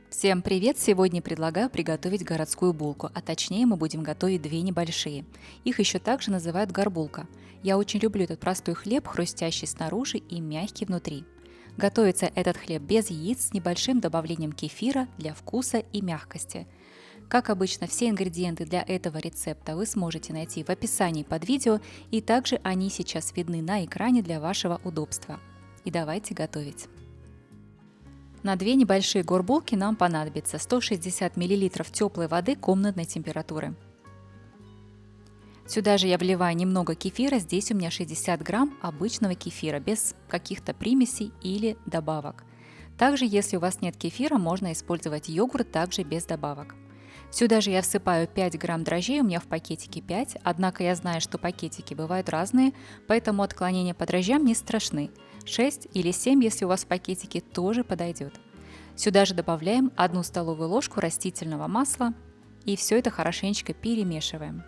Всем привет! Сегодня предлагаю приготовить городскую булку, а точнее мы будем готовить две небольшие. Их еще также называют горбулка. Я очень люблю этот простой хлеб, хрустящий снаружи и мягкий внутри. Готовится этот хлеб без яиц с небольшим добавлением кефира для вкуса и мягкости. Как обычно, все ингредиенты для этого рецепта вы сможете найти в описании под видео, и также они сейчас видны на экране для вашего удобства. И давайте готовить. На две небольшие горбулки нам понадобится 160 мл теплой воды комнатной температуры. Сюда же я вливаю немного кефира, здесь у меня 60 грамм обычного кефира, без каких-то примесей или добавок. Также, если у вас нет кефира, можно использовать йогурт, также без добавок. Сюда же я всыпаю 5 грамм дрожжей, у меня в пакетике 5, однако я знаю, что пакетики бывают разные, поэтому отклонения по дрожжам не страшны. 6 или 7, если у вас в пакетике, тоже подойдет. Сюда же добавляем 1 столовую ложку растительного масла и все это хорошенечко перемешиваем.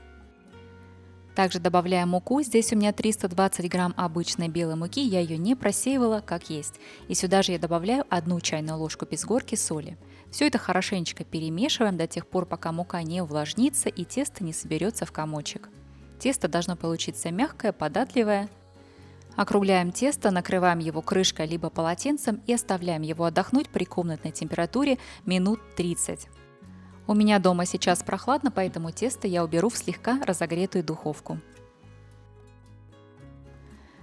Также добавляем муку, здесь у меня 320 грамм обычной белой муки, я ее не просеивала, как есть. И сюда же я добавляю 1 чайную ложку без горки соли. Все это хорошенечко перемешиваем до тех пор, пока мука не увлажнится и тесто не соберется в комочек. Тесто должно получиться мягкое, податливое. Округляем тесто, накрываем его крышкой либо полотенцем и оставляем его отдохнуть при комнатной температуре минут 30. У меня дома сейчас прохладно, поэтому тесто я уберу в слегка разогретую духовку.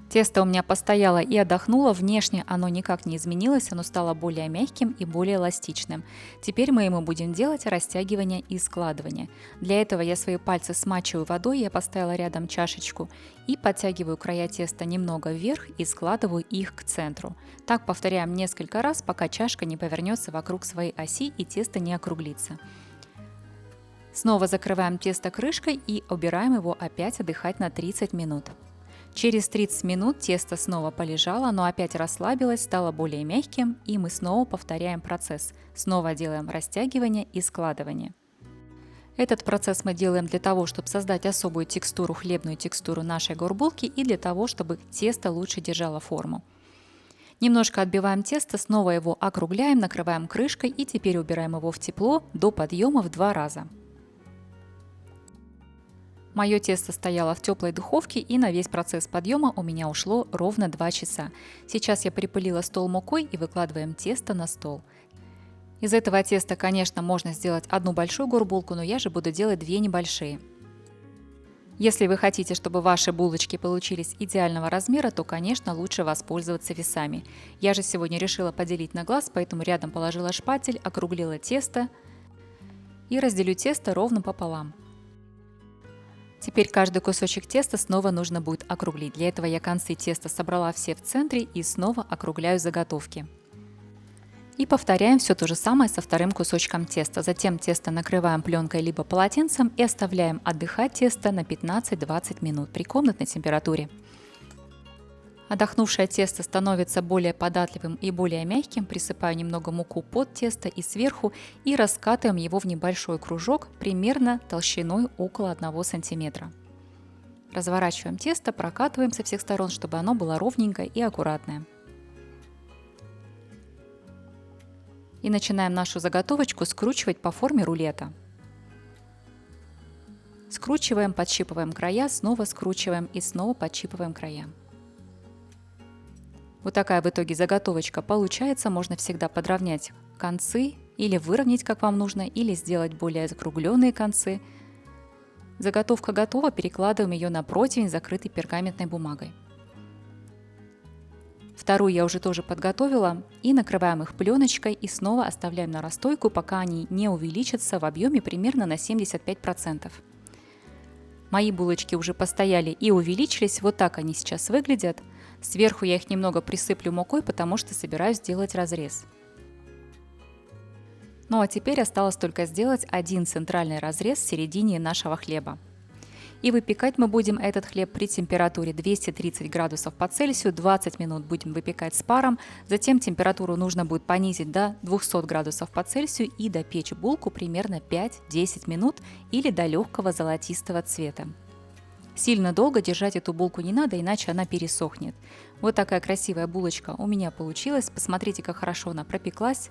Тесто у меня постояло и отдохнуло, внешне оно никак не изменилось, оно стало более мягким и более эластичным. Теперь мы ему будем делать растягивание и складывание. Для этого я свои пальцы смачиваю водой, я поставила рядом чашечку и подтягиваю края теста немного вверх и складываю их к центру. Так повторяем несколько раз, пока чашка не повернется вокруг своей оси и тесто не округлится. Снова закрываем тесто крышкой и убираем его опять отдыхать на 30 минут. Через 30 минут тесто снова полежало, но опять расслабилось, стало более мягким, и мы снова повторяем процесс. Снова делаем растягивание и складывание. Этот процесс мы делаем для того, чтобы создать особую текстуру, хлебную текстуру нашей горбулки, и для того, чтобы тесто лучше держало форму. Немножко отбиваем тесто, снова его округляем, накрываем крышкой и теперь убираем его в тепло до подъема в 2 раза. Мое тесто стояло в теплой духовке, и на весь процесс подъема у меня ушло ровно 2 часа. Сейчас я припылила стол мукой и выкладываем тесто на стол. Из этого теста, конечно, можно сделать одну большую горбулку, но я же буду делать две небольшие. Если вы хотите, чтобы ваши булочки получились идеального размера, то, конечно, лучше воспользоваться весами. Я же сегодня решила поделить на глаз, поэтому рядом положила шпатель, округлила тесто и разделю тесто ровно пополам. Теперь каждый кусочек теста снова нужно будет округлить. Для этого я концы теста собрала все в центре и снова округляю заготовки. И повторяем все то же самое со вторым кусочком теста. Затем тесто накрываем пленкой либо полотенцем и оставляем отдыхать тесто на 15-20 минут при комнатной температуре. Отдохнувшее тесто становится более податливым и более мягким. Присыпаю немного муку под тесто и сверху и раскатываем его в небольшой кружок примерно толщиной около 1 см. Разворачиваем тесто, прокатываем со всех сторон, чтобы оно было ровненькое и аккуратное. И начинаем нашу заготовочку скручивать по форме рулета. Скручиваем, подщипываем края, снова скручиваем и снова подщипываем края. Вот такая в итоге заготовочка получается. Можно всегда подровнять концы или выровнять, как вам нужно, или сделать более закругленные концы. Заготовка готова, перекладываем ее на противень, закрытый пергаментной бумагой. Вторую я уже тоже подготовила и накрываем их пленочкой и снова оставляем на расстойку, пока они не увеличатся в объеме примерно на 75%. Мои булочки уже постояли и увеличились, вот так они сейчас выглядят. Сверху я их немного присыплю мукой, потому что собираюсь сделать разрез. Ну а теперь осталось только сделать один центральный разрез в середине нашего хлеба. И выпекать мы будем этот хлеб при температуре 230 градусов по Цельсию, 20 минут будем выпекать с паром, затем температуру нужно будет понизить до 200 градусов по Цельсию и допечь булку примерно 5-10 минут или до легкого золотистого цвета. Сильно долго держать эту булку не надо, иначе она пересохнет. Вот такая красивая булочка у меня получилась. Посмотрите, как хорошо она пропеклась.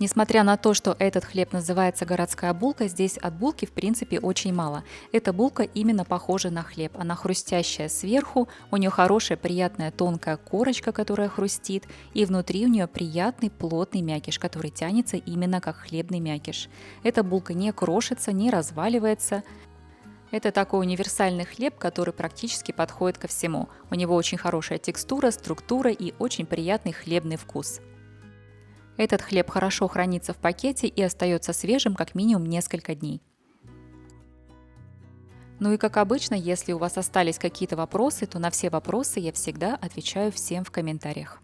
Несмотря на то, что этот хлеб называется городская булка, здесь от булки в принципе очень мало. Эта булка именно похожа на хлеб. Она хрустящая сверху, у нее хорошая приятная тонкая корочка, которая хрустит, и внутри у нее приятный плотный мякиш, который тянется именно как хлебный мякиш. Эта булка не крошится, не разваливается. Это такой универсальный хлеб, который практически подходит ко всему. У него очень хорошая текстура, структура и очень приятный хлебный вкус. Этот хлеб хорошо хранится в пакете и остается свежим как минимум несколько дней. Ну и как обычно, если у вас остались какие-то вопросы, то на все вопросы я всегда отвечаю всем в комментариях.